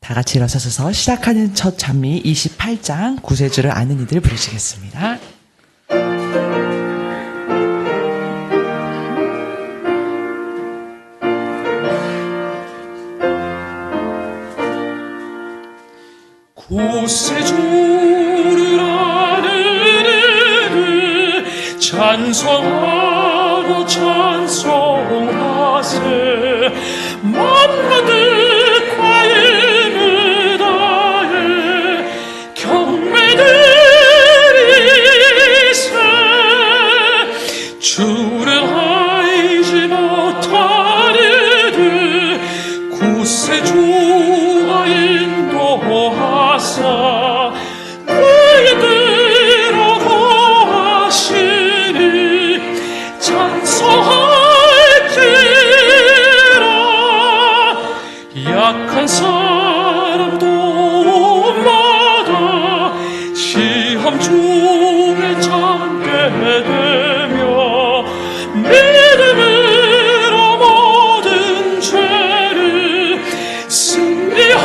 다 같이 일어서서 시작하는 첫 찬미 28장 구세주를 아는 이들 부르시겠습니다. 구세주를 아는 이들 찬송하고 찬송하세. 만민들 과임을 다해 경배드리세. 주를 알지 못한 이들 구세주가 인도하사 그이들로 거하시니 찬송할지라. 약한 사람 도움받아 시험 중에 참게 되며 믿음으로 모든 죄를 승리하겠네.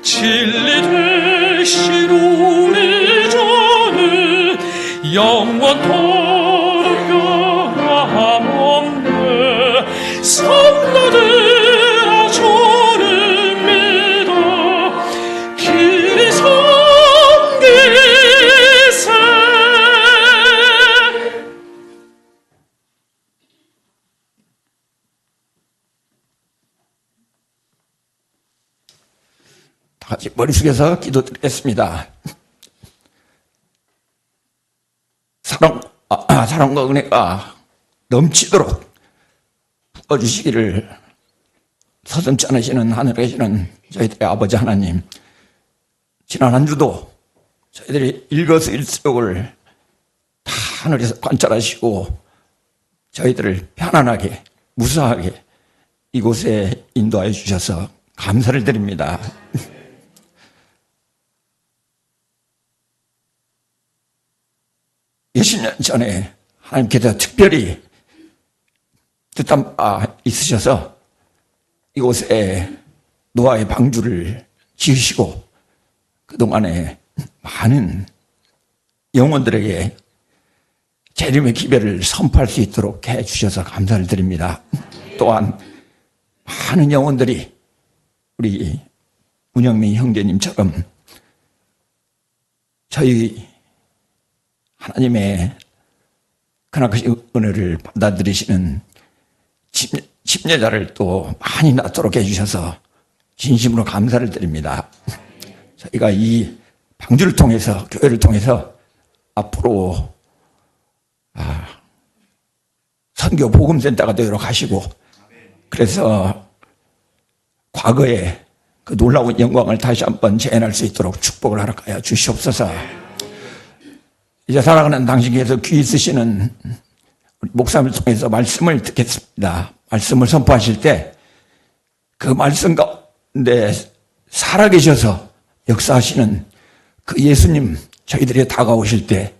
진리 되신 우리 주는 영원토록 변함없네. 성도들아 주를 믿어 길이 섬기세. 다 같이 머리 숙여서 기도드리겠습니다. 사랑과 은혜가 넘치도록 부어주시기를 서슴지 않으시는 하늘에 계시는 저희들의 아버지 하나님, 지난 한 주도 저희들이 일거수일투족을 다 하늘에서 관찰하시고 저희들을 편안하게 무사하게 이곳에 인도하여 주셔서 감사를 드립니다. 몇십 년 전에 하나님께서 특별히 뜻한 바 있으셔서 이곳에 노아의 방주를 지으시고 그동안에 많은 영혼들에게 재림의 기별을 선포할 수 있도록 해주셔서 감사를 드립니다. 또한 많은 영혼들이 우리 문영민 형제님처럼 저희 하나님의 크나크신 은혜를 받아들이시는 침례자를 또 많이 낳도록 해주셔서 진심으로 감사를 드립니다. 저희가 이 방주를 통해서, 교회를 통해서 앞으로 선교 복음센터가 되도록 하시고, 그래서 과거에 그 놀라운 영광을 다시 한번 재현할 수 있도록 축복을 허락하여 주시옵소서. 이제 살아가는 당신께서 귀 있으시는 우리 목사님을 통해서 말씀을 듣겠습니다. 말씀을 선포하실 때 그 말씀 가운데 살아계셔서 역사하시는 그 예수님 저희들이 다가오실 때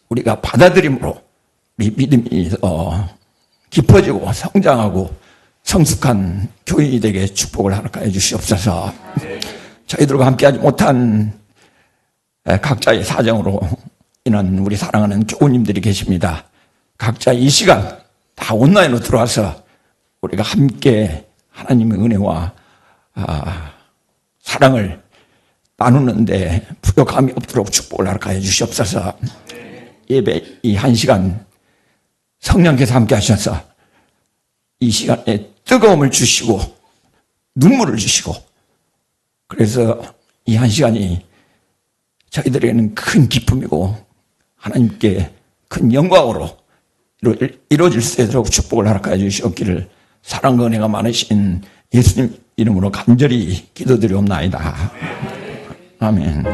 우리가 받아들임으로 우리 믿음이 깊어지고 성장하고 성숙한 교인이 되게 축복을 허락하여 주시옵소서. 저희들과 함께하지 못한 각자의 사정으로 인한 우리 사랑하는 교우님들이 계십니다. 각자 이 시간 다 온라인으로 들어와서 우리가 함께 하나님의 은혜와 사랑을 나누는데 부족함이 없도록 축복을 허락하여 주시옵소서. 예배 이 한 시간 성령께서 함께 하셔서 이 시간에 뜨거움을 주시고 눈물을 주시고, 그래서 이 한 시간이 저희들에게는 큰 기쁨이고 하나님께 큰 영광으로 이루어질 수 있도록 축복을 허락하여 주시옵기를 사랑과 은혜가 많으신 예수님 이름으로 간절히 기도드리옵나이다. 아멘.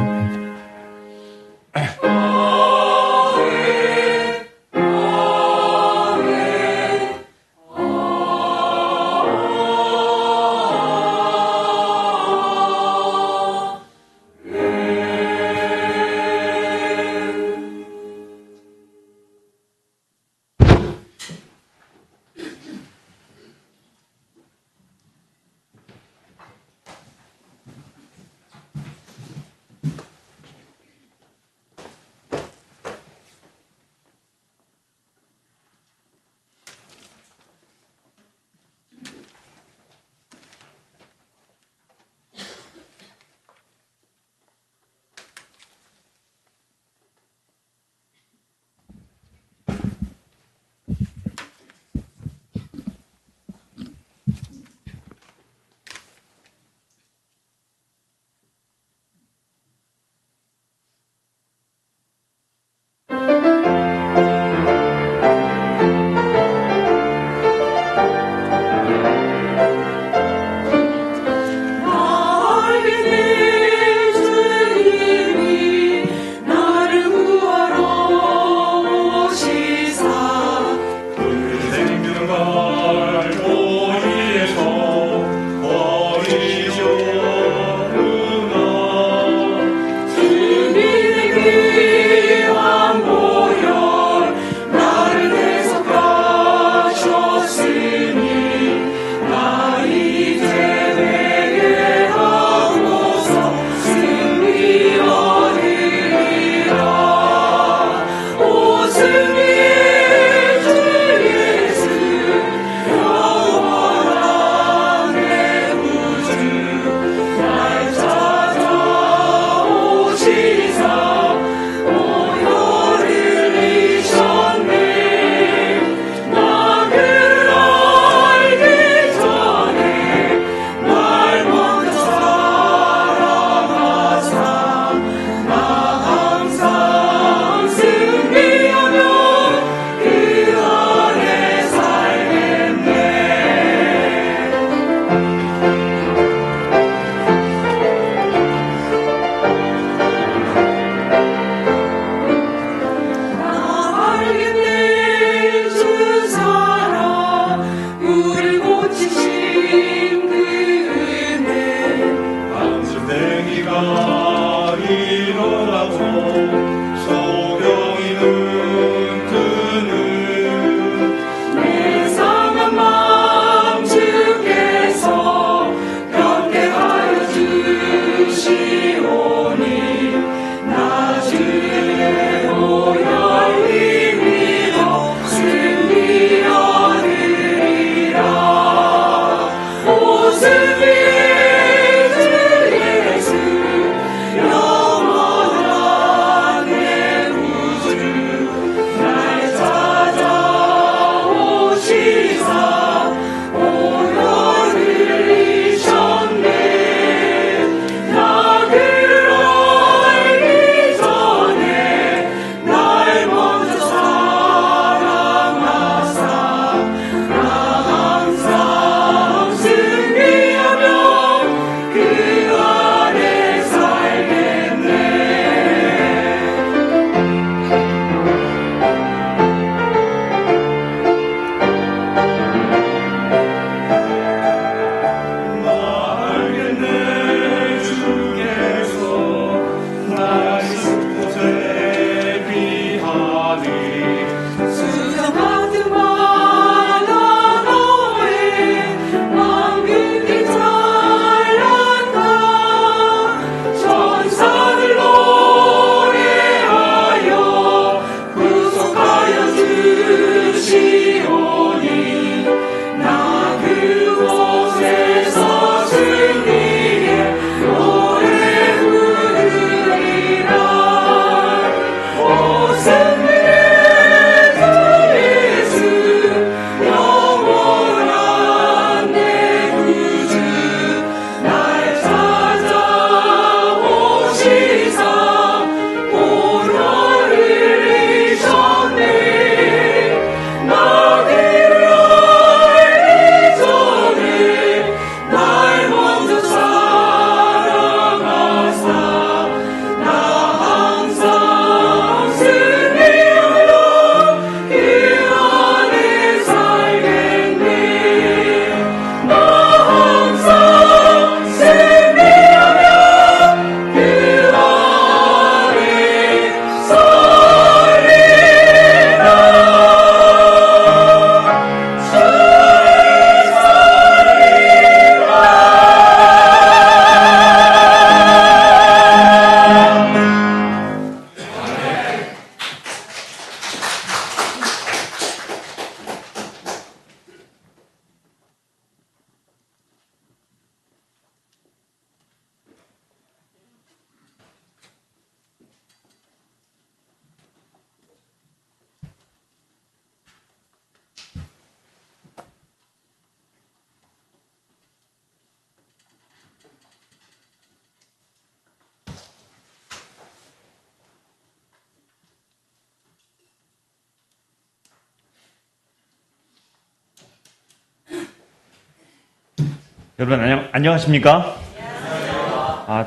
여러분 안녕하십니까?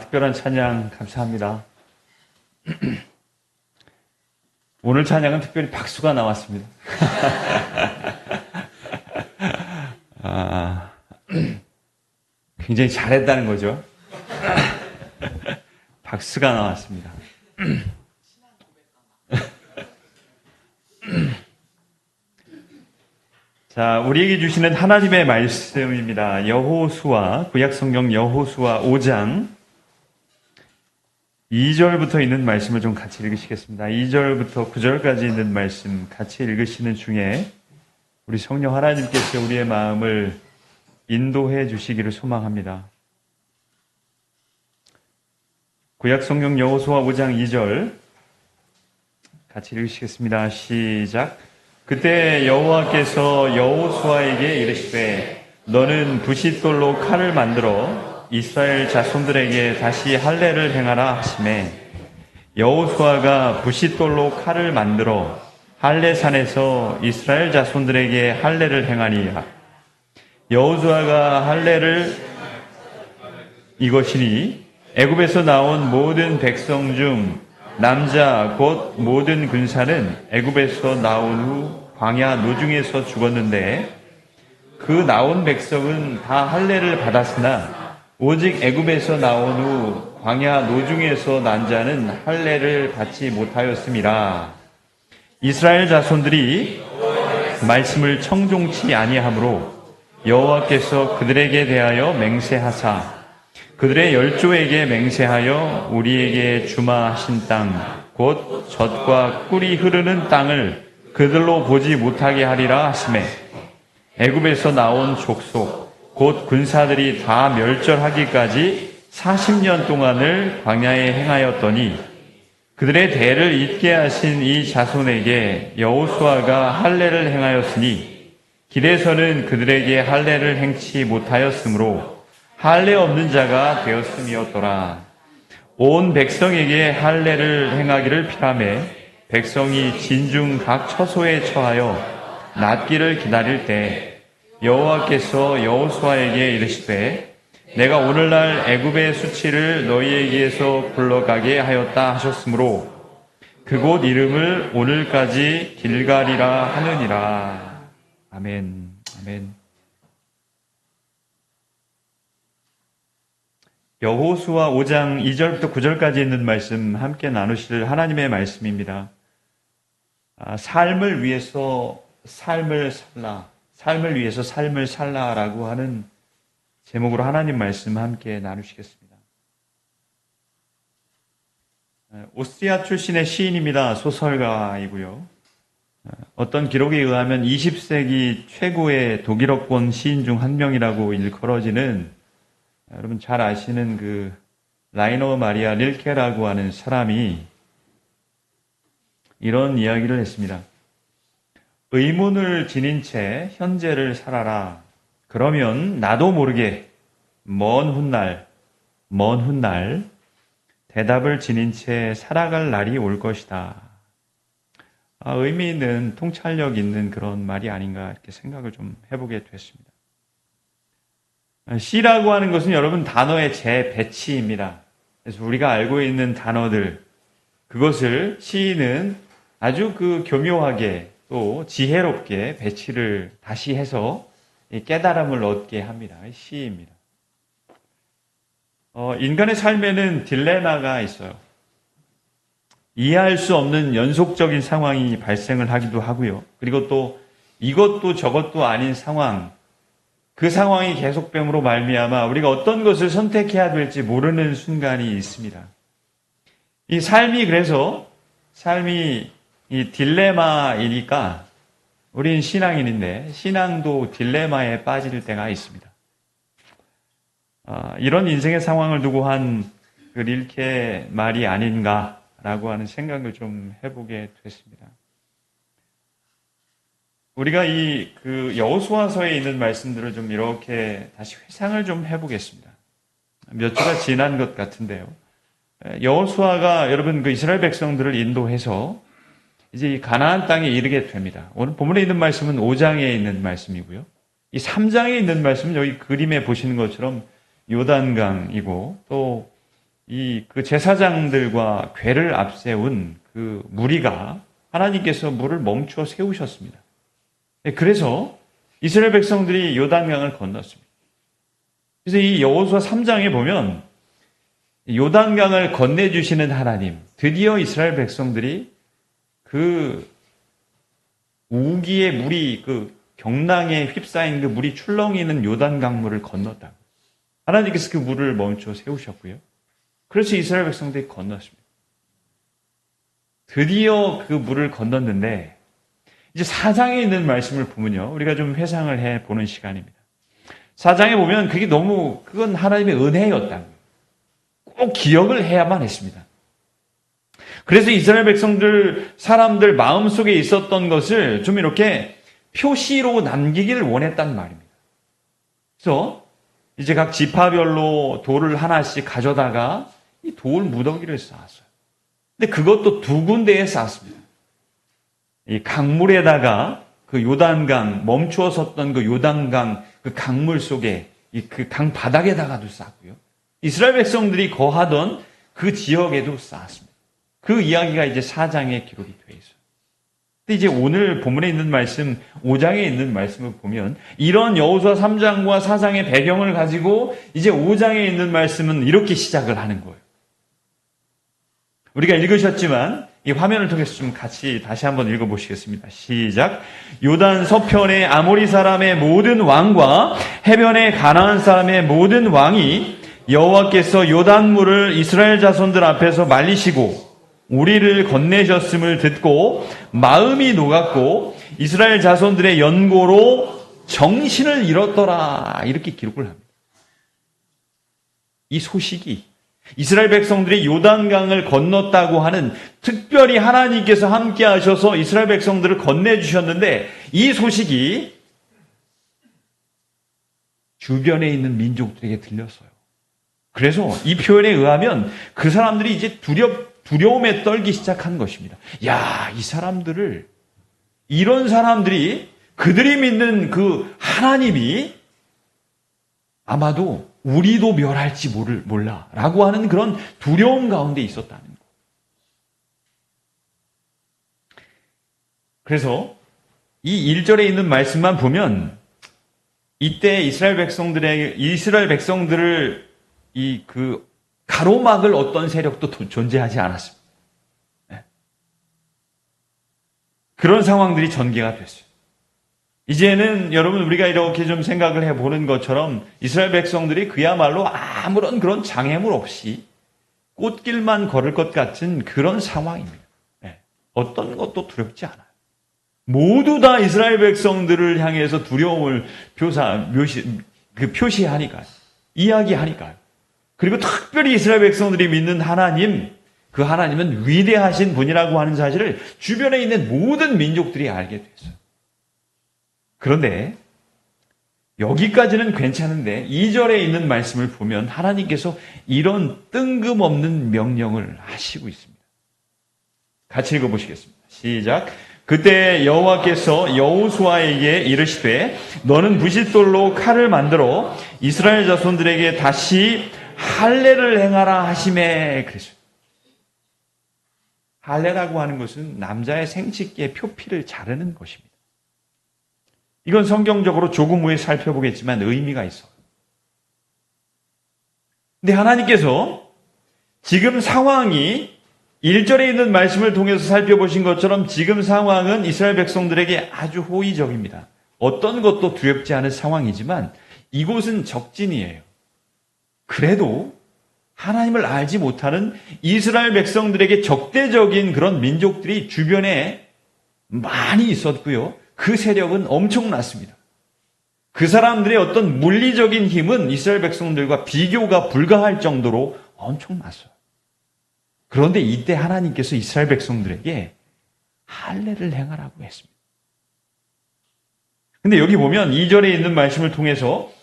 특별한 찬양 감사합니다. 오늘 찬양은 특별히 박수가 나왔습니다. 굉장히 잘했다는 거죠. 박수가 나왔습니다. 자, 우리에게 주시는 하나님의 말씀입니다. 여호수아, 구약성경 여호수아 5장 2절부터 있는 말씀을 좀 같이 읽으시겠습니다. 2절부터 9절까지 있는 말씀 같이 읽으시는 중에 우리 성령 하나님께서 우리의 마음을 인도해 주시기를 소망합니다. 구약성경 여호수아 5장 2절 같이 읽으시겠습니다. 시작. 그때 여호와께서 여호수아에게 이르시되 너는 부싯돌로 칼을 만들어 이스라엘 자손들에게 다시 할례를 행하라 하시매 여호수아가 부싯돌로 칼을 만들어 할례산에서 이스라엘 자손들에게 할례를 행하니라. 여호수아가 할례를 이것이니 애굽에서 나온 모든 백성 중 남자 곧 모든 군사는 애굽에서 나온 후 광야 노중에서 죽었는데 그 나온 백성은 다 할례를 받았으나 오직 애굽에서 나온 후 광야 노중에서 난 자는 할례를 받지 못하였음이라. 이스라엘 자손들이 말씀을 청종치 아니하므로 여호와께서 그들에게 대하여 맹세하사 그들의 열조에게 맹세하여 우리에게 주마하신 땅 곧 젖과 꿀이 흐르는 땅을 그들로 보지 못하게 하리라 하시매 애굽에서 나온 족속 곧 군사들이 다 멸절하기까지 40년 동안을 광야에 행하였더니 그들의 대를 잇게 하신 이 자손에게 여호수아가 할례를 행하였으니 길에서는 그들에게 할례를 행치 못하였으므로 할례 없는 자가 되었음이었더라. 온 백성에게 할례를 행하기를 피하매 백성이 진중 각 처소에 처하여 낫기를 기다릴 때 여호와께서 여호수아에게 이르시되 내가 오늘날 애굽의 수치를 너희에게서 굴러가게 하였다 하셨으므로 그곳 이름을 오늘까지 길갈이라 하느니라. 아멘. 아멘. 여호수아 5장 2절부터 9절까지 있는 말씀 함께 나누실 하나님의 말씀입니다. 삶을 위해서 삶을 살라, 삶을 위해서 삶을 살라라고 하는 제목으로 하나님 말씀 함께 나누시겠습니다. 오스트리아 출신의 시인입니다. 소설가이고요. 어떤 기록에 의하면 20세기 최고의 독일어권 시인 중 한 명이라고 일컬어지는 여러분 잘 아시는 그 라이너 마리아 릴케라고 하는 사람이 이런 이야기를 했습니다. 의문을 지닌 채 현재를 살아라. 그러면 나도 모르게 먼 훗날 대답을 지닌 채 살아갈 날이 올 것이다. 의미 있는 통찰력 있는 그런 말이 아닌가 이렇게 생각을 좀 해보게 됐습니다. 시라고 하는 것은 여러분 단어의 재배치입니다. 그래서 우리가 알고 있는 단어들 그것을 시인은 아주 교묘하게 또 지혜롭게 배치를 다시 해서 깨달음을 얻게 합니다. 시입니다. 인간의 삶에는 딜레마가 있어요. 이해할 수 없는 연속적인 상황이 발생을 하기도 하고요. 그리고 또 이것도 저것도 아닌 상황, 그 상황이 계속됨으로 말미암아 우리가 어떤 것을 선택해야 될지 모르는 순간이 있습니다. 이 삶이 이 딜레마이니까 우린 신앙인인데 신앙도 딜레마에 빠질 때가 있습니다. 이런 인생의 상황을 두고 한 그 릴케 말이 아닌가라고 하는 생각을 좀 해보게 됐습니다. 우리가 여호수아서에 있는 말씀들을 좀 이렇게 다시 회상을 좀 해보겠습니다. 몇 주가 지난 것 같은데요. 여호수아가 여러분 이스라엘 백성들을 인도해서 이제 이 가나안 땅에 이르게 됩니다. 오늘 본문에 있는 말씀은 5장에 있는 말씀이고요. 이 3장에 있는 말씀은 여기 그림에 보시는 것처럼 요단강이고 또 그 제사장들과 궤를 앞세운 그 무리가 하나님께서 물을 멈추어 세우셨습니다. 그래서 이스라엘 백성들이 요단강을 건넜습니다. 그래서 이 여호수아 3장에 보면 요단강을 건네주시는 하나님, 드디어 이스라엘 백성들이 그 우기의 물이 경랑에 휩싸인 그 물이 출렁이는 요단강물을 건넜다. 하나님께서 그 물을 멈춰 세우셨고요. 그래서 이스라엘 백성들이 건넜습니다. 드디어 그 물을 건넜는데 이제 4장에 있는 말씀을 보면요. 우리가 좀 회상을 해보는 시간입니다. 4장에 보면 그건 하나님의 은혜였다고. 꼭 기억을 해야만 했습니다. 그래서 이스라엘 사람들 마음속에 있었던 것을 좀 이렇게 표시로 남기기를 원했단 말입니다. 그래서 이제 각 지파별로 돌을 하나씩 가져다가 이 돌 무더기를 쌓았어요. 근데 그것도 2군데에 쌓았습니다. 이 강물에다가 그 요단강, 멈추어 섰던 그 요단강 그 강물 속에 그 강 바닥에다가도 쌓았고요. 이스라엘 백성들이 거하던 그 지역에도 쌓았습니다. 그 이야기가 이제 4장에 기록이 되어 있어요. 근데 이제 오늘 본문에 있는 말씀, 5장에 있는 말씀을 보면 이런 여호수아 3장과 4장의 배경을 가지고 이제 5장에 있는 말씀은 이렇게 시작을 하는 거예요. 우리가 읽으셨지만 이 화면을 통해서 좀 같이 다시 한번 읽어보시겠습니다. 시작. 요단 서편의 아모리 사람의 모든 왕과 해변의 가나안 사람의 모든 왕이 여호와께서 요단물을 이스라엘 자손들 앞에서 말리시고 우리를 건네셨음을 듣고 마음이 녹았고 이스라엘 자손들의 연고로 정신을 잃었더라. 이렇게 기록을 합니다. 이 소식이 이스라엘 백성들이 요단강을 건넜다고 하는, 특별히 하나님께서 함께 하셔서 이스라엘 백성들을 건네주셨는데 이 소식이 주변에 있는 민족들에게 들렸어요. 그래서 이 표현에 의하면 그 사람들이 이제 두려움에 떨기 시작한 것입니다. 야, 이 사람들을, 이런 사람들이, 그들이 믿는 그 하나님이 아마도 우리도 멸할지 몰라 라고 하는 그런 두려움 가운데 있었다는 거. 그래서 이 1절에 있는 말씀만 보면 이때 이스라엘 백성들을 이 그 가로막을 어떤 세력도 존재하지 않았습니다. 네. 그런 상황들이 전개가 됐어요. 이제는 여러분 우리가 이렇게 좀 생각을 해보는 것처럼 이스라엘 백성들이 그야말로 아무런 그런 장애물 없이 꽃길만 걸을 것 같은 그런 상황입니다. 네. 어떤 것도 두렵지 않아요. 모두 다 이스라엘 백성들을 향해서 두려움을 표시하니까요. 이야기하니까요. 그리고 특별히 이스라엘 백성들이 믿는 하나님, 그 하나님은 위대하신 분이라고 하는 사실을 주변에 있는 모든 민족들이 알게 됐어요. 그런데 여기까지는 괜찮은데 2절에 있는 말씀을 보면 하나님께서 이런 뜬금없는 명령을 하시고 있습니다. 같이 읽어보시겠습니다. 시작. 그때 여호와께서 여호수아에게 이르시되 너는 부싯돌로 칼을 만들어 이스라엘 자손들에게 다시 할례를 행하라 하시매. 그랬어요. 할례라고 하는 것은 남자의 생식기의 표피를 자르는 것입니다. 이건 성경적으로 조금 후에 살펴보겠지만 의미가 있어요. 근데 하나님께서 지금 상황이 1절에 있는 말씀을 통해서 살펴보신 것처럼 지금 상황은 이스라엘 백성들에게 아주 호의적입니다. 어떤 것도 두렵지 않은 상황이지만 이곳은 적진이에요. 그래도 하나님을 알지 못하는 이스라엘 백성들에게 적대적인 그런 민족들이 주변에 많이 있었고요. 그 세력은 엄청났습니다. 그 사람들의 어떤 물리적인 힘은 이스라엘 백성들과 비교가 불가할 정도로 엄청났어요. 그런데 이때 하나님께서 이스라엘 백성들에게 할례를 행하라고 했습니다. 근데 여기 보면 2절에 있는 말씀을 통해서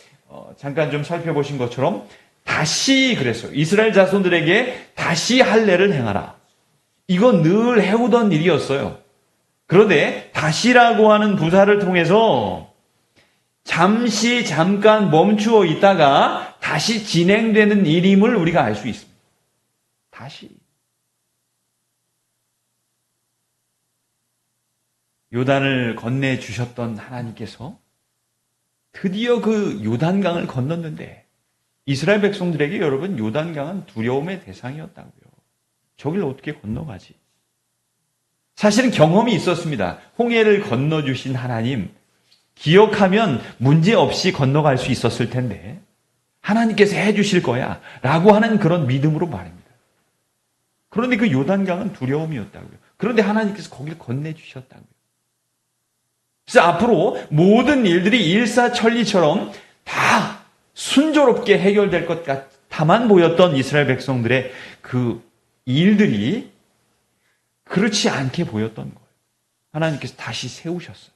잠깐 좀 살펴보신 것처럼 다시 그랬어요. 이스라엘 자손들에게 다시 할례를 행하라. 이건 늘 해오던 일이었어요. 그런데 다시라고 하는 부사를 통해서 잠깐 멈추어 있다가 다시 진행되는 일임을 우리가 알 수 있습니다. 다시. 요단을 건네주셨던 하나님께서 드디어 그 요단강을 건넜는데 이스라엘 백성들에게 여러분 요단강은 두려움의 대상이었다고요. 저길 어떻게 건너가지? 사실은 경험이 있었습니다. 홍해를 건너주신 하나님 기억하면 문제없이 건너갈 수 있었을 텐데 하나님께서 해주실 거야 라고 하는 그런 믿음으로 말입니다. 그런데 그 요단강은 두려움이었다고요. 그런데 하나님께서 거기를 건네주셨다고요. 그래서 앞으로 모든 일들이 일사천리처럼 다 순조롭게 해결될 것 같아만 보였던 이스라엘 백성들의 그 일들이 그렇지 않게 보였던 거예요. 하나님께서 다시 세우셨어요.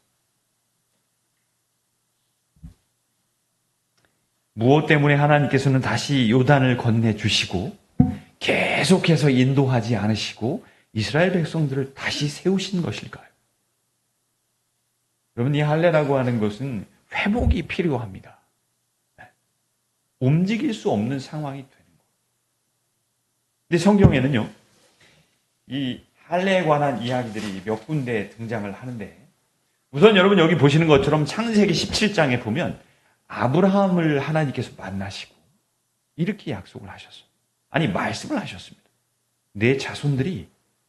무엇 때문에 하나님께서는 다시 요단을 건네주시고 계속해서 인도하지 않으시고 이스라엘 백성들을 다시 세우신 것일까요? 여러분, 이 할례라고 하는 것은 회복이 필요합니다. 움직일 수 없는 상황이 되는 거예요. 근데 성경에는요, 이 할례에 관한 이야기들이 몇 군데 등장을 하는데, 우선 여러분 여기 보시는 것처럼 창세기 17장에 보면 아브라함을 하나님께서 만나시고 이렇게 약속을 하셨어요. 아니, 말씀을 하셨습니다. 내 자손들이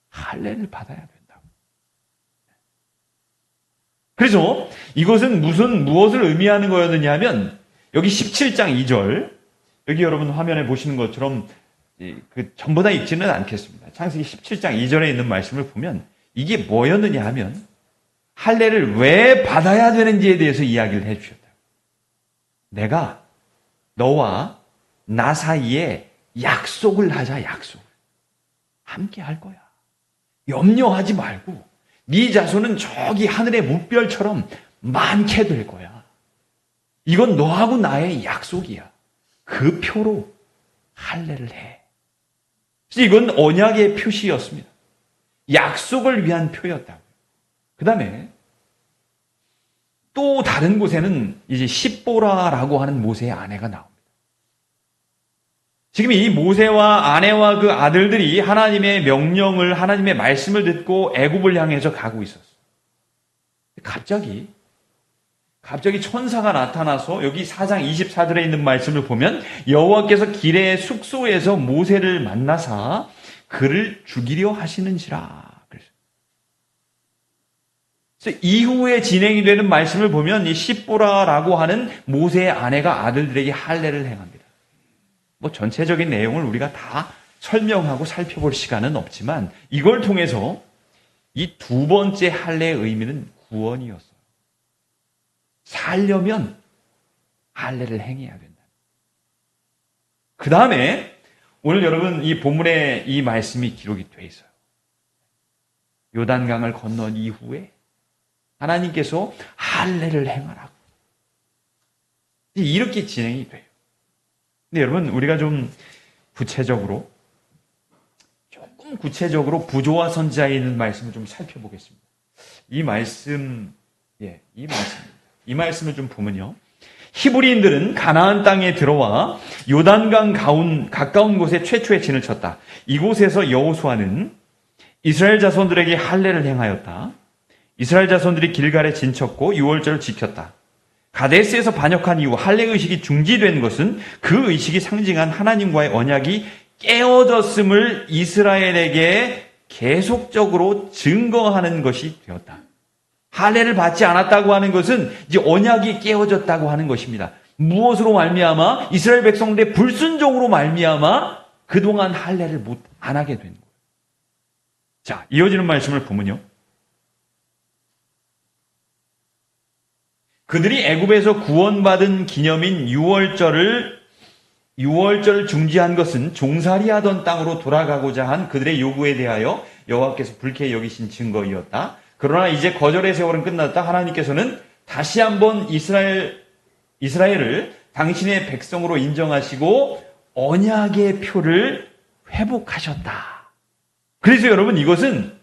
할례를 받아야 된다고. 그래서 이것은 무엇을 의미하는 거였느냐 하면, 여기 17장 2절, 여기 여러분 화면에 보시는 것처럼 전부 다 읽지는 않겠습니다. 창세기 17장 2절에 있는 말씀을 보면 이게 뭐였느냐 하면, 할례를 왜 받아야 되는지에 대해서 이야기를 해주셨다. 내가 너와 나 사이에 약속을 하자, 약속. 함께 할 거야. 염려하지 말고 네 자손은 저기 하늘의 물별처럼 많게 될 거야. 이건 너하고 나의 약속이야. 그 표로 할례를 해. 그래서 이건 언약의 표시였습니다. 약속을 위한 표였다고. 그 다음에 또 다른 곳에는 이제 십보라라고 하는 모세의 아내가 나옵니다. 지금 이 모세와 아내와 그 아들들이 하나님의 명령을, 하나님의 말씀을 듣고 애굽을 향해서 가고 있었어요. 갑자기 천사가 나타나서 여기 4장 24절에 있는 말씀을 보면 여호와께서 길의 숙소에서 모세를 만나사 그를 죽이려 하시는지라. 그래서 이후에 진행이 되는 말씀을 보면 이 십보라라고 하는 모세의 아내가 아들들에게 할례를 행합니다. 뭐 전체적인 내용을 우리가 다 설명하고 살펴볼 시간은 없지만 이걸 통해서 이 두 번째 할례의 의미는 구원이었어요. 살려면 할례를 행해야 된다. 그 다음에 오늘 여러분 이 본문에 이 말씀이 기록이 돼 있어요. 요단강을 건넌 이후에 하나님께서 할례를 행하라고. 이렇게 진행이 돼요. 근데 여러분, 우리가 좀 조금 구체적으로 부조와 선지자에 있는 말씀을 좀 살펴보겠습니다. 이 말씀입니다. 이 말씀을 좀 보면요. 히브리인들은 가나안 땅에 들어와 요단강 가까운 곳에 최초의 진을 쳤다. 이곳에서 여호수아는 이스라엘 자손들에게 할례를 행하였다. 이스라엘 자손들이 길갈에 진쳤고 유월절을 지켰다. 가데스에서 반역한 이후 할례 의식이 중지된 것은 그 의식이 상징한 하나님과의 언약이 깨어졌음을 이스라엘에게 계속적으로 증거하는 것이 되었다. 할례를 받지 않았다고 하는 것은 이제 언약이 깨어졌다고 하는 것입니다. 무엇으로 말미암아? 이스라엘 백성들의 불순종으로 말미암아 그동안 할례를 안 하게 된 거예요. 자, 이어지는 말씀을 보면요. 그들이 애굽에서 구원받은 기념인 유월절을 중지한 것은 종살이하던 땅으로 돌아가고자 한 그들의 요구에 대하여 여호와께서 불쾌히 여기신 증거이었다. 그러나 이제 거절의 세월은 끝났다. 하나님께서는 다시 한번 이스라엘을 당신의 백성으로 인정하시고 언약의 표를 회복하셨다. 그래서 여러분, 이것은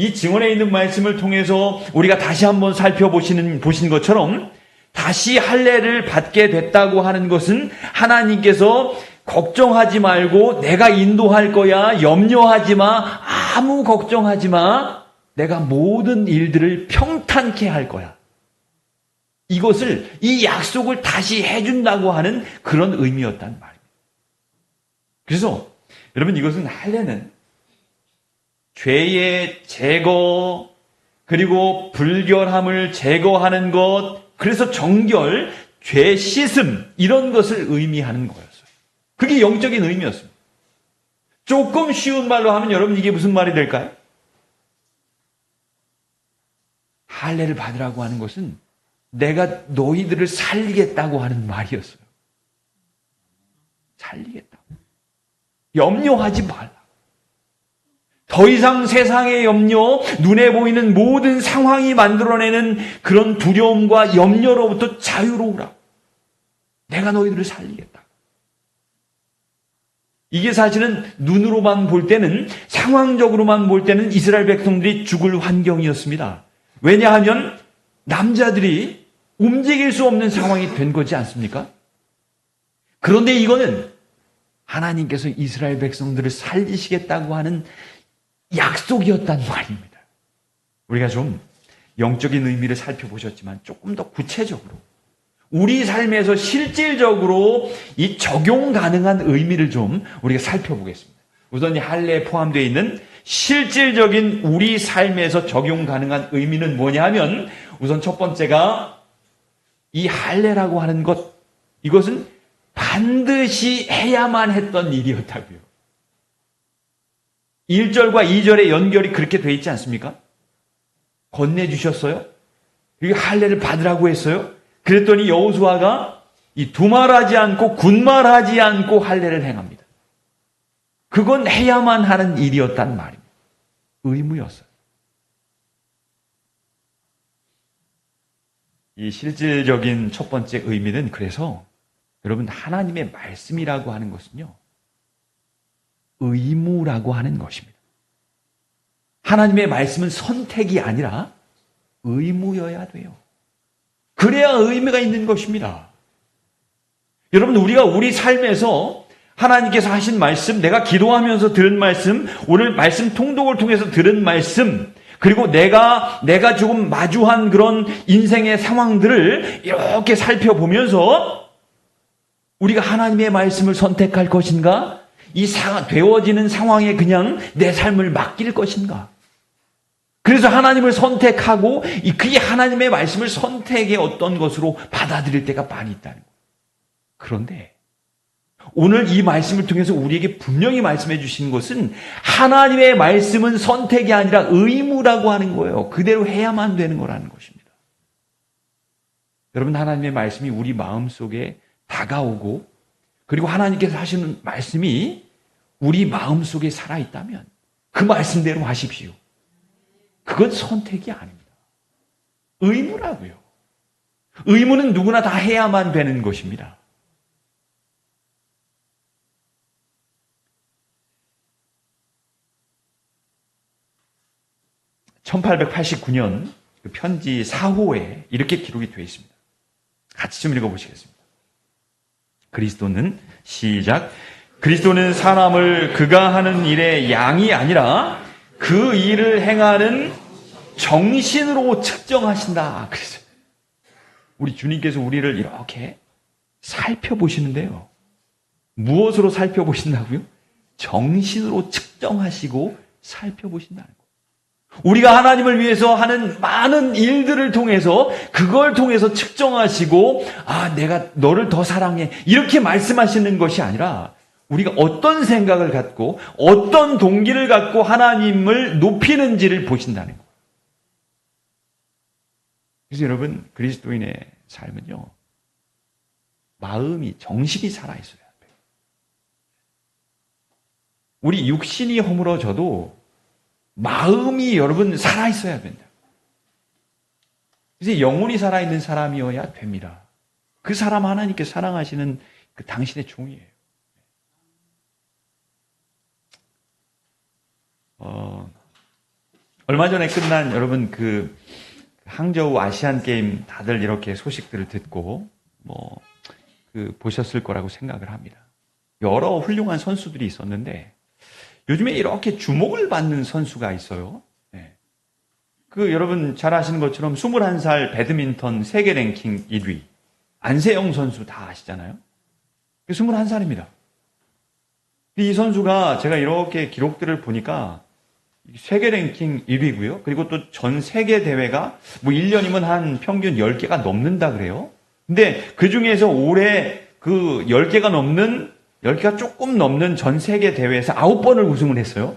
이 증언에 있는 말씀을 통해서 우리가 다시 한번 살펴보신 것처럼 다시 할례를 받게 됐다고 하는 것은 하나님께서 걱정하지 말고 내가 인도할 거야, 염려하지 마, 아무 걱정하지 마, 내가 모든 일들을 평탄케 할 거야. 이 약속을 다시 해준다고 하는 그런 의미였단 말입니다. 그래서 여러분, 이것은 할례는 죄의 제거, 그리고 불결함을 제거하는 것, 그래서 정결, 죄 씻음, 이런 것을 의미하는 거였어요. 그게 영적인 의미였습니다. 조금 쉬운 말로 하면 여러분, 이게 무슨 말이 될까요? 할례를 받으라고 하는 것은 내가 너희들을 살리겠다고 하는 말이었어요. 살리겠다고. 염려하지 말라. 더 이상 세상의 염려, 눈에 보이는 모든 상황이 만들어내는 그런 두려움과 염려로부터 자유로우라. 내가 너희들을 살리겠다. 이게 사실은 눈으로만 볼 때는, 상황적으로만 볼 때는 이스라엘 백성들이 죽을 환경이었습니다. 왜냐하면 남자들이 움직일 수 없는 상황이 된 거지 않습니까? 그런데 이거는 하나님께서 이스라엘 백성들을 살리시겠다고 하는 약속이었단 말입니다. 우리가 좀 영적인 의미를 살펴보셨지만 조금 더 구체적으로 우리 삶에서 실질적으로 이 적용 가능한 의미를 좀 우리가 살펴보겠습니다. 우선 이 할례에 포함되어 있는 실질적인 우리 삶에서 적용 가능한 의미는 뭐냐 하면 우선 첫 번째가 이 할례라고 하는 것, 이것은 반드시 해야만 했던 일이었다고요. 1절과 2절의 연결이 그렇게 되어 있지 않습니까? 건네주셨어요. 이 할례를 받으라고 했어요. 그랬더니 여호수아가 이 두말하지 않고 군말하지 않고 할례를 행합니다. 그건 해야만 하는 일이었단 말입니다. 의무였어요. 이 실질적인 첫 번째 의미는 그래서 여러분 하나님의 말씀이라고 하는 것은요. 의무라고 하는 것입니다. 하나님의 말씀은 선택이 아니라 의무여야 돼요. 그래야 의미가 있는 것입니다. 여러분 우리가 우리 삶에서 하나님께서 하신 말씀, 내가 기도하면서 들은 말씀, 오늘 말씀 통독을 통해서 들은 말씀, 그리고 내가 조금 마주한 그런 인생의 상황들을 이렇게 살펴보면서 우리가 하나님의 말씀을 선택할 것인가? 이 되어지는 상황에 그냥 내 삶을 맡길 것인가? 그래서 하나님을 선택하고 그게 하나님의 말씀을 선택의 어떤 것으로 받아들일 때가 많이 있다는 거예요. 그런데 오늘 이 말씀을 통해서 우리에게 분명히 말씀해 주신 것은 하나님의 말씀은 선택이 아니라 의무라고 하는 거예요. 그대로 해야만 되는 거라는 것입니다. 여러분 하나님의 말씀이 우리 마음속에 다가오고 그리고 하나님께서 하시는 말씀이 우리 마음속에 살아있다면 그 말씀대로 하십시오. 그건 선택이 아닙니다. 의무라고요. 의무는 누구나 다 해야만 되는 것입니다. (1889년) 그 편지 4호에 이렇게 기록이 되어 있습니다. 같이 좀 읽어보시겠습니다. 그리스도는 사람을 그가 하는 일의 양이 아니라 그 일을 행하는 정신으로 측정하신다. 그래서 우리 주님께서 우리를 이렇게 살펴보시는데요. 무엇으로 살펴보신다고요? 정신으로 측정하시고 살펴보신다는 거예요. 우리가 하나님을 위해서 하는 많은 일들을 통해서 그걸 통해서 측정하시고 내가 너를 더 사랑해 이렇게 말씀하시는 것이 아니라 우리가 어떤 생각을 갖고 어떤 동기를 갖고 하나님을 높이는지를 보신다는 거예요. 그래서 여러분 그리스도인의 삶은요. 마음이 정신이 살아있어야 돼요. 우리 육신이 허물어져도 마음이 여러분 살아있어야 된다. 그래서 영혼이 살아있는 사람이어야 됩니다. 그 사람 하나님께 사랑하시는 그 당신의 종이에요. 얼마 전에 끝난 여러분 그 항저우 아시안 게임 다들 이렇게 소식들을 듣고 보셨을 거라고 생각을 합니다. 여러 훌륭한 선수들이 있었는데 요즘에 이렇게 주목을 받는 선수가 있어요. 네. 여러분 잘 아시는 것처럼 21살 배드민턴 세계 랭킹 1위 안세영 선수 다 아시잖아요. 21살입니다. 이 선수가 제가 이렇게 기록들을 보니까 세계 랭킹 1위고요. 그리고 또 전 세계 대회가 1년이면 한 평균 10개가 넘는다 그래요. 근데 그 중에서 올해 그 10개가 조금 넘는 전 세계 대회에서 9번을 우승을 했어요.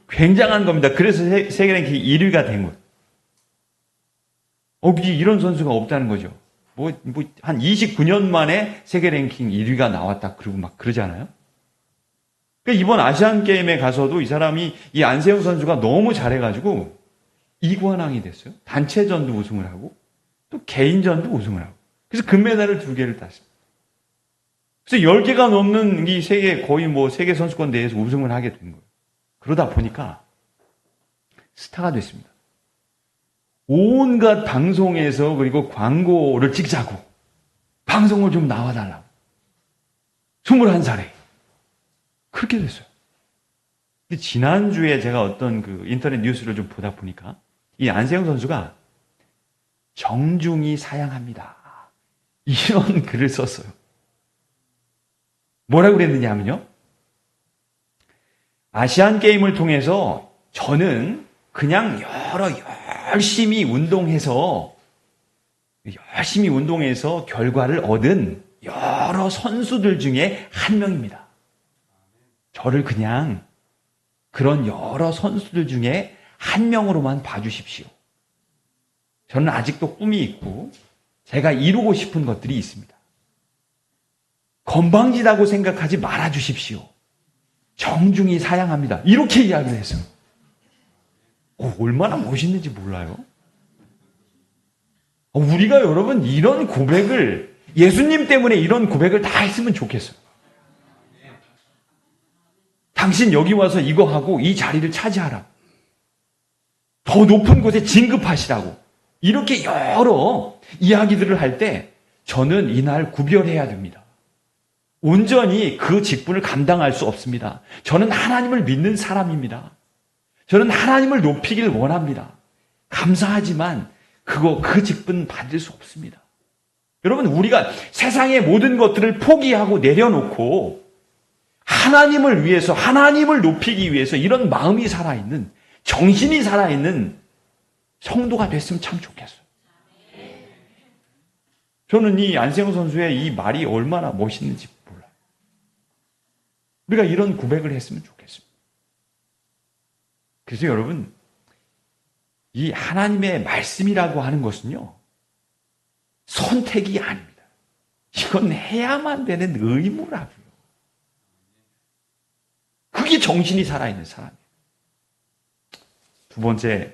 굉장한 겁니다. 그래서 세계 랭킹 1위가 된 거예요. 이런 선수가 없다는 거죠. 한 29년 만에 세계 랭킹 1위가 나왔다. 그러고 막 그러잖아요. 이번 아시안 게임에 가서도 이 안세영 선수가 너무 잘해가지고 2관왕이 됐어요. 단체전도 우승을 하고 또 개인전도 우승을 하고. 그래서 금메달을 2개를 땄습니다. 그래서 10개가 넘는 이 거의 세계 선수권 대회에서 우승을 하게 된 거예요. 그러다 보니까 스타가 됐습니다. 온갖 방송에서 그리고 광고를 찍자고 방송을 좀 나와달라고. 21살에. 그렇게 됐어요. 근데 지난주에 제가 어떤 그 인터넷 뉴스를 좀 보다 보니까 이 안세영 선수가 정중히 사양합니다. 이런 글을 썼어요. 뭐라고 그랬느냐 하면요. 아시안 게임을 통해서 저는 그냥 열심히 운동해서 결과를 얻은 여러 선수들 중에 한 명입니다. 저를 그냥 그런 여러 선수들 중에 한 명으로만 봐주십시오. 저는 아직도 꿈이 있고 제가 이루고 싶은 것들이 있습니다. 건방지다고 생각하지 말아주십시오. 정중히 사양합니다. 이렇게 이야기를 했어요. 얼마나 멋있는지 몰라요? 우리가 여러분 이런 고백을, 예수님 때문에 이런 고백을 다 했으면 좋겠어요. 당신 여기 와서 이거 하고 이 자리를 차지하라. 더 높은 곳에 진급하시라고. 이렇게 여러 이야기들을 할 때 저는 이날 구별해야 됩니다. 온전히 그 직분을 감당할 수 없습니다. 저는 하나님을 믿는 사람입니다. 저는 하나님을 높이길 원합니다. 감사하지만 그 직분 받을 수 없습니다. 여러분, 우리가 세상의 모든 것들을 포기하고 내려놓고 하나님을 위해서, 하나님을 높이기 위해서 이런 마음이 살아있는, 정신이 살아있는 성도가 됐으면 참 좋겠어요. 저는 이 안세영 선수의 이 말이 얼마나 멋있는지 몰라요. 우리가 이런 고백을 했으면 좋겠습니다. 그래서 여러분, 이 하나님의 말씀이라고 하는 것은요, 선택이 아닙니다. 이건 해야만 되는 의무라고요. 그게 정신이 살아있는 사람이에요. 두 번째,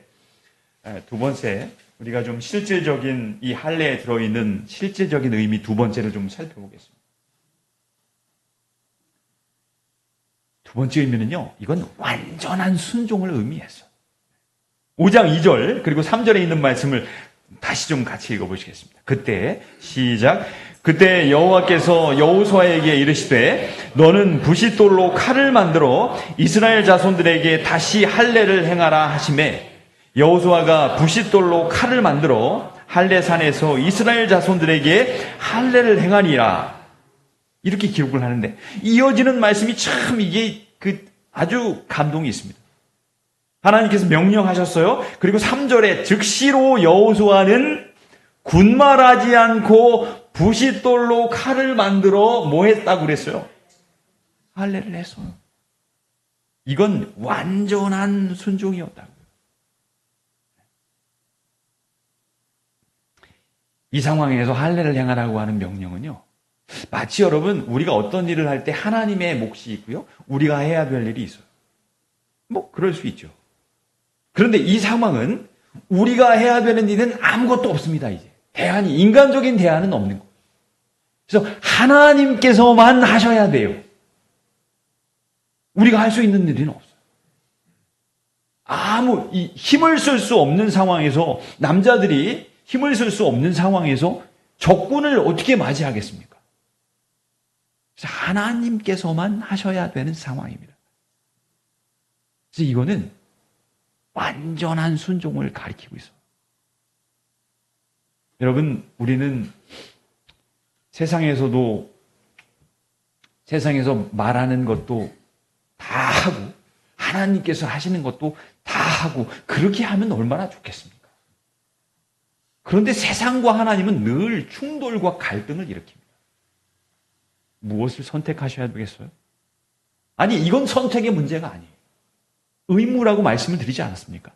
우리가 좀 실질적인 이 할례에 들어있는 실질적인 의미 두 번째를 좀 살펴보겠습니다. 두 번째 의미는요, 이건 완전한 순종을 의미했어요. 5장 2절 그리고 3절에 있는 말씀을 다시 좀 같이 읽어보시겠습니다. 그때 시작. 그때 여호와께서 여호수아에게 이르시되 너는 부싯돌로 칼을 만들어 이스라엘 자손들에게 다시 할례를 행하라 하시매 여호수아가 부싯돌로 칼을 만들어 할례산에서 이스라엘 자손들에게 할례를 행하니라. 이렇게 기록을 하는데 이어지는 말씀이 참 이게 아주 감동이 있습니다. 하나님께서 명령하셨어요. 그리고 3절에 즉시로 여호수아는 군말하지 않고 부싯돌로 칼을 만들어 뭐 했다고 그랬어요? 할례를 했어요. 이건 완전한 순종이었다고요. 이 상황에서 할례를 행하라고 하는 명령은요, 마치 여러분 우리가 어떤 일을 할 때 하나님의 몫이 있고요, 우리가 해야 될 일이 있어요. 뭐 그럴 수 있죠. 그런데 이 상황은 우리가 해야 되는 일은 아무것도 없습니다. 이제 인간적인 대안은 없는 거예요. 그래서 하나님께서만 하셔야 돼요. 우리가 할 수 있는 일은 없어요. 힘을 쓸 수 없는 상황에서, 남자들이 힘을 쓸 수 없는 상황에서 적군을 어떻게 맞이하겠습니까? 그래서 하나님께서만 하셔야 되는 상황입니다. 그래서 이거는 완전한 순종을 가리키고 있어요. 여러분, 우리는 세상에서 말하는 것도 다 하고 하나님께서 하시는 것도 다 하고 그렇게 하면 얼마나 좋겠습니까? 그런데 세상과 하나님은 늘 충돌과 갈등을 일으킵니다. 무엇을 선택하셔야 되겠어요? 아니, 이건 선택의 문제가 아니에요. 의무라고 말씀을 드리지 않았습니까?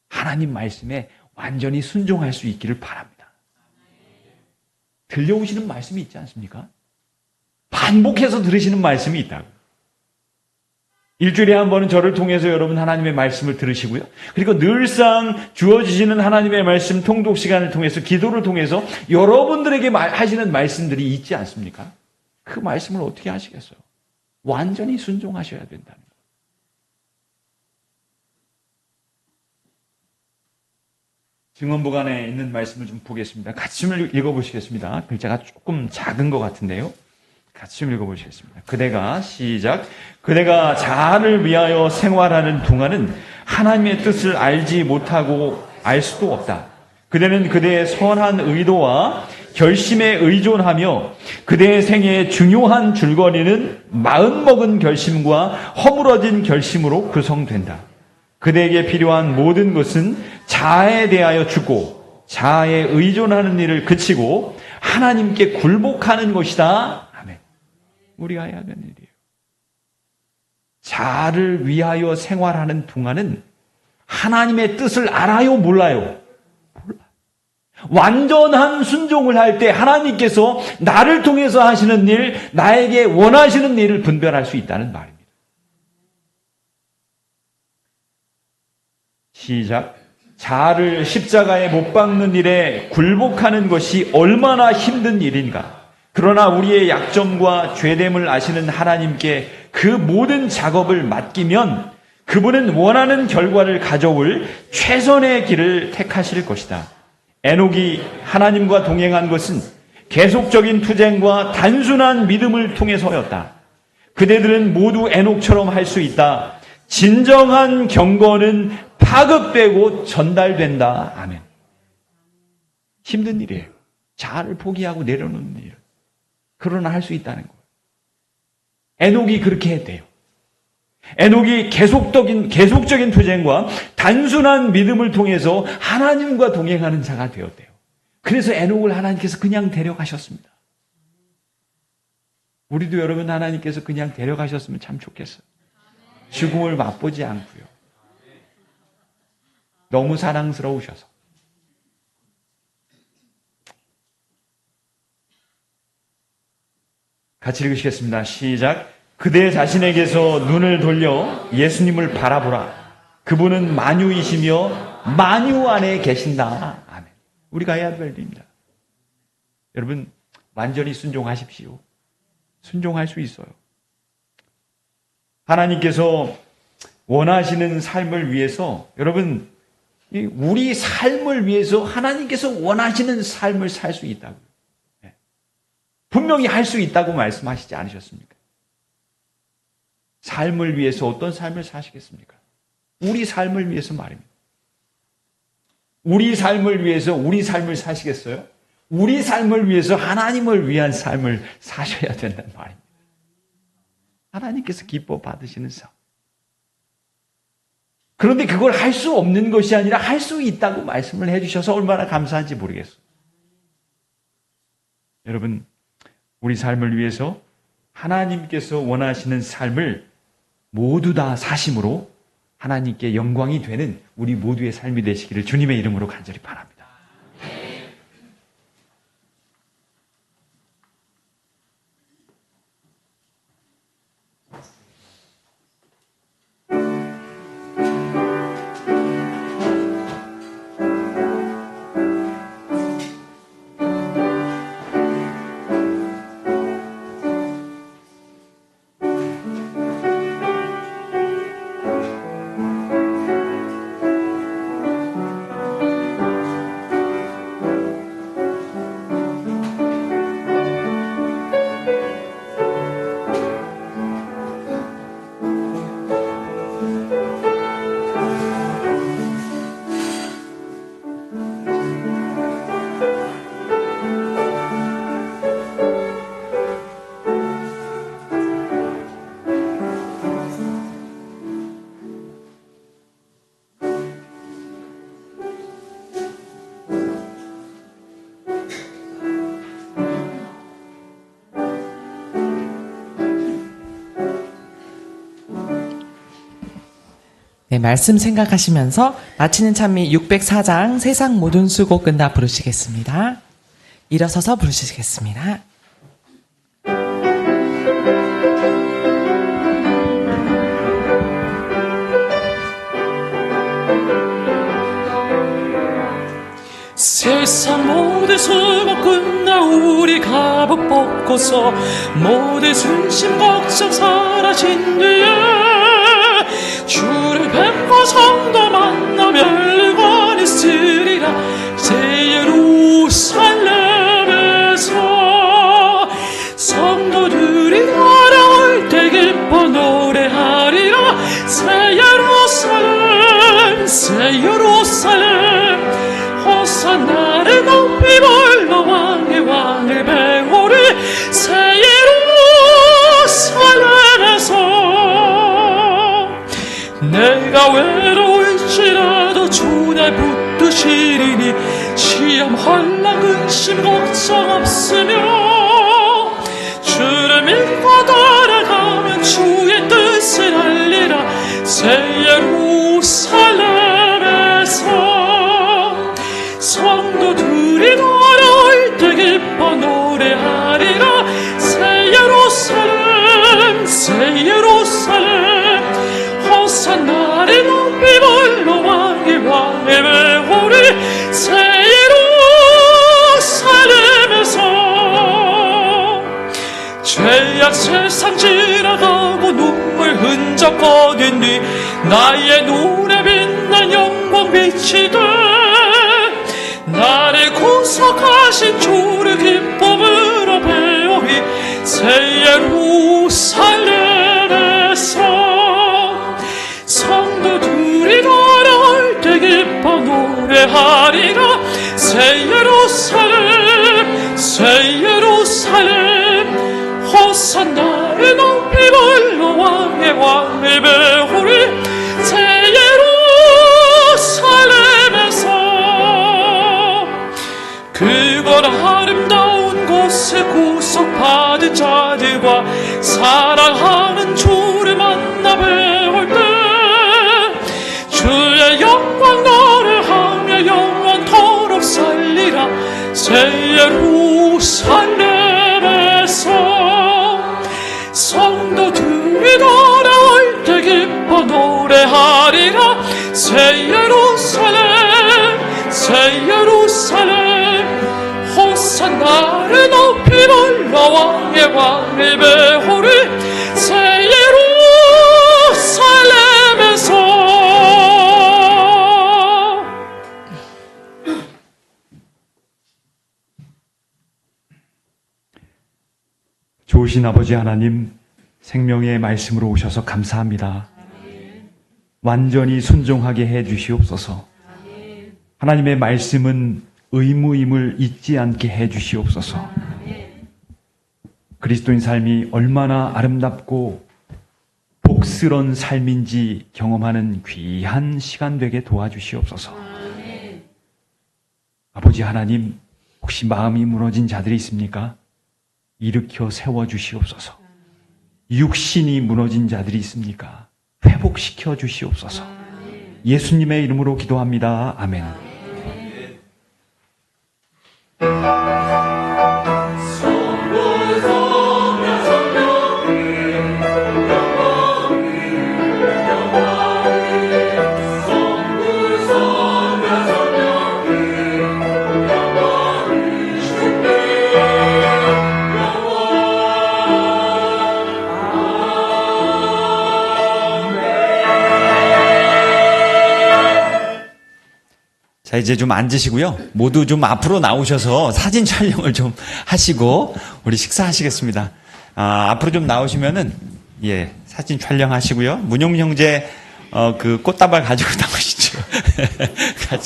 하나님 말씀에 완전히 순종할 수 있기를 바랍니다. 들려오시는 말씀이 있지 않습니까? 반복해서 들으시는 말씀이 있다고. 일주일에 한 번은 저를 통해서 여러분 하나님의 말씀을 들으시고요. 그리고 늘상 주어지시는 하나님의 말씀 통독 시간을 통해서, 기도를 통해서 여러분들에게 하시는 말씀들이 있지 않습니까? 그 말씀을 어떻게 하시겠어요? 완전히 순종하셔야 된다는 거예요. 증언보관에 있는 말씀을 좀 보겠습니다. 같이 좀 읽어보시겠습니다. 글자가 조금 작은 것 같은데요. 같이 좀 읽어보시겠습니다. 그대가 시작. 그대가 자아를 위하여 생활하는 동안은 하나님의 뜻을 알지 못하고 알 수도 없다. 그대는 그대의 선한 의도와 결심에 의존하며 그대의 생애의 중요한 줄거리는 마음먹은 결심과 허물어진 결심으로 구성된다. 그대에게 필요한 모든 것은 자아에 대하여 죽고 자아에 의존하는 일을 그치고 하나님께 굴복하는 것이다. 아멘. 우리가 해야 되는 일이에요. 자아를 위하여 생활하는 동안은 하나님의 뜻을 알아요, 몰라요? 완전한 순종을 할 때 하나님께서 나를 통해서 하시는 일, 나에게 원하시는 일을 분별할 수 있다는 말입니다. 시작. 자아를 십자가에 못 박는 일에 굴복하는 것이 얼마나 힘든 일인가. 그러나 우리의 약점과 죄됨을 아시는 하나님께 그 모든 작업을 맡기면 그분은 원하는 결과를 가져올 최선의 길을 택하실 것이다. 에녹이 하나님과 동행한 것은 계속적인 투쟁과 단순한 믿음을 통해서였다. 그대들은 모두 에녹처럼 할 수 있다. 진정한 경건은 파급되고 전달된다. 아멘. 힘든 일이에요. 자아를 포기하고 내려놓는 일. 그러나 할 수 있다는 거예요. 에녹이 그렇게 했대요. 에녹이 계속적인 투쟁과 단순한 믿음을 통해서 하나님과 동행하는 자가 되었대요. 그래서 에녹을 하나님께서 그냥 데려가셨습니다. 우리도 여러분 하나님께서 그냥 데려가셨으면 참 좋겠어요. 죽음을 맛보지 않고요. 너무 사랑스러우셔서. 같이 읽으시겠습니다. 시작. 그대 자신에게서 눈을 돌려 예수님을 바라보라. 그분은 만유이시며 만유 안에 계신다. 아멘. 우리가 해야 될 일입니다. 여러분 완전히 순종하십시오. 순종할 수 있어요. 하나님께서 원하시는 삶을 위해서 여러분 우리 삶을 위해서 하나님께서 원하시는 삶을 살 수 있다고요. 분명히 할 수 있다고 말씀하시지 않으셨습니까? 삶을 위해서 어떤 삶을 사시겠습니까? 우리 삶을 위해서 말입니다. 우리 삶을 위해서 우리 삶을 사시겠어요? 우리 삶을 위해서 하나님을 위한 삶을 사셔야 된다는 말입니다. 하나님께서 기뻐 받으시는 삶. 그런데 그걸 할 수 없는 것이 아니라 할 수 있다고 말씀을 해주셔서 얼마나 감사한지 모르겠어요. 여러분, 우리 삶을 위해서 하나님께서 원하시는 삶을 모두 다 사심으로 하나님께 영광이 되는 우리 모두의 삶이 되시기를 주님의 이름으로 간절히 바랍니다. 네, 말씀 생각하시면서 마치는 찬미 604장 세상 모든 수고 끝나 부르시겠습니다. 일어서서 부르시겠습니다. 세상 모든 수고 끝나 우리 갑옷 벗고서 모든 근심 걱정 사라진 뒤에 주를 뵙고 성도 만나 멸관 있으리라. 새 예루살렘에서 성도들 새 예루살렘 호산나를 높이 불러 왕의 왕을 배우리 새 예루살렘에서 내가 외로울지라도 주 날 붙드시리니 시험 환난 근심 걱정 없으며 주를 믿고 따라가면 주의 뜻을 알리라 새 예루살렘에서 성도들이 돌아올 때 기뻐 노래하리라 새 예루살렘 새 예루살렘 호산나를 높이 불러 왕의 왕을 배우리 새 예루살렘에서 죄악 세상 지나가고 눈물 흔적 거둔 뒤 나의 눈에 빛난 영광 빛이 돼 나를 구속하신 주를 기쁨으로 배우리 새 예루살렘에서 성도들이 돌아올 때 기뻐 노래하리라 새 예루살렘 새 예루살렘 호산나를 높이 불러 왕의 왕을 배우리 새 예루살렘에서 그곳 아름다운 곳에 구속받은 자들과 사랑하는 주를 만나 배울 때 주의 영광 노래하며 영원토록 살리라 새 예루살렘에서 성도들이 돌아올 때 기뻐 노래하리라 새 예루살렘 새 예루살렘 호산나를 높이 불러 왕의 왕을 배우리 새 예루살렘에서 좋으신 아버지 하나님, 생명의 말씀으로 오셔서 감사합니다. 완전히 순종하게 해 주시옵소서. 하나님의 말씀은 의무임을 잊지 않게 해 주시옵소서. 그리스도인 삶이 얼마나 아름답고 복스러운 삶인지 경험하는 귀한 시간 되게 도와주시옵소서. 아버지 하나님, 혹시 마음이 무너진 자들이 있습니까? 일으켜 세워주시옵소서. 육신이 무너진 자들이 있습니까? 회복시켜 주시옵소서. 예수님의 이름으로 기도합니다. 아멘. 자, 이제 좀 앉으시고요. 모두 좀 앞으로 나오셔서 사진 촬영을 좀 하시고 우리 식사하시겠습니다. 앞으로 좀 나오시면은 사진 촬영하시고요. 문용 형제 그 꽃다발 가지고 나오시죠.